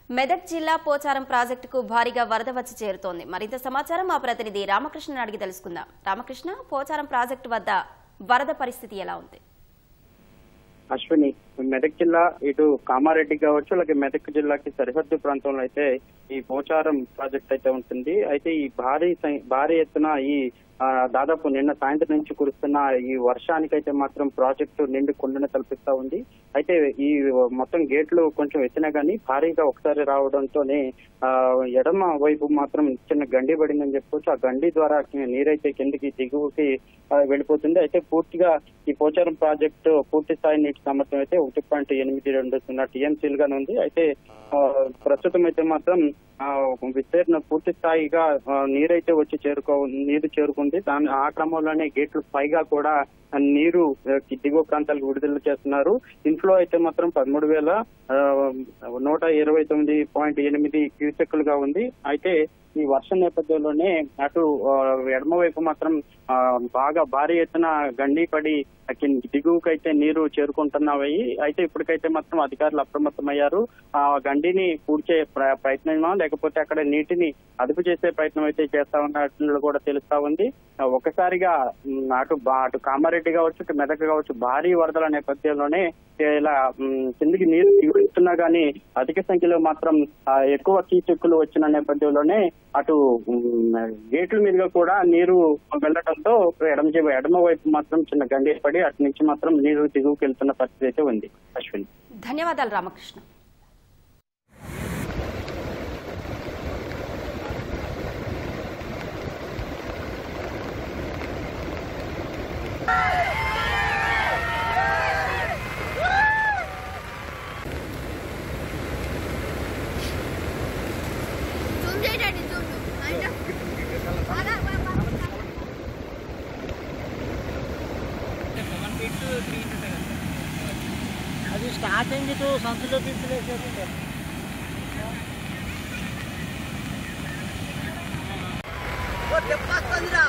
మెదక్ జిల్లా పోచారం ప్రాజెక్టుకు భారీగా వరద వచ్చి చేరుతోంది. మరింత సమాచారం మా ప్రతినిధి రామకృష్ణను అడిగి తెలుసుకుందాం. రామకృష్ణ, పోచారం ప్రాజెక్టు వద్ద వరద పరిస్థితి ఎలా ఉంది? అశ్విని, మెదక్ జిల్లా ఇటు కామారెడ్డి కావచ్చు, అలాగే మెదక్ జిల్లాకి సరిహద్దు ప్రాంతంలో అయితే ఈ పోచారం ప్రాజెక్ట్ అయితే ఉంటుంది. అయితే ఈ భారీ ఎత్తున ఈ దాదాపు నిన్న సాయంత్రం నుంచి కురుస్తున్న ఈ వర్షానికైతే మాత్రం ప్రాజెక్టు నిండు కుండను కల్పిస్తా ఉంది. అయితే ఈ మొత్తం గేట్లు కొంచెం ఎత్తినా గానీ భారీగా ఒకసారి రావడంతోనే ఎడమ వైపు మాత్రం చిన్న గండి పడిందని చెప్పుకోవచ్చు. ఆ గండి ద్వారా నీరైతే కిందికి దిగువకి వెళ్ళిపోతుంది. అయితే పూర్తిగా ఈ పోచారం ప్రాజెక్టు పూర్తి స్థాయి నీటి సామర్థ్యం అయితే 1.820 టీఎంసీలుగానే ఉంది. అయితే ప్రస్తుతం అయితే మాత్రం విస్తీర్ణ పూర్తి స్థాయిగా నీరైతే వచ్చి నీరు చేరుకుంది. ఆ క్రమంలోనే గేట్లు పైగా కూడా నీరు దిగువ ప్రాంతాలకు విడుదల చేస్తున్నారు. ఇన్ఫ్లో అయితే మాత్రం 13,129.8 క్యూసెక్కులుగా ఉంది. అయితే ఈ వర్షం నేపథ్యంలోనే అటు ఎడమ వైపు మాత్రం బాగా భారీ ఎత్తున గండి పడి దిగువకైతే నీరు చేరుకుంటున్నాయి. అయితే ఇప్పటికైతే మాత్రం అధికారులు అప్రమత్తమయ్యారు. ఆ గండిని పూడ్చే ప్రయత్నమా లేకపోతే అక్కడ నీటిని అదుపు చేసే ప్రయత్నం అయితే చేస్తా ఉన్నట్లు కూడా తెలుస్తా ఉంది. ఒకసారిగా అటు కామారెడ్డి కావచ్చు, ఇటు మెదక్ కావచ్చు, భారీ వరదల నేపథ్యంలోనే ఇలా కిందికి నీరు దిగుతున్నా గానీ అధిక సంఖ్యలో మాత్రం ఎక్కువ కీచెక్కులు వచ్చిన నేపథ్యంలోనే అటు గేట్ల మీదుగా కూడా నీరు వెళ్లడంతో ఎడమ వైపు మాత్రం చిన్న గండి పడి అటు నుంచి మాత్రం నీరు దిగువకి వెళ్తున్న పరిస్థితి అయితే ఉంది. అశ్విని, ధన్యవాదాలు రామకృష్ణ. అది స్టార్టింగ్ ఇటు సంచులో తీసుకునేసేది చెప్పొస్తుందిరా.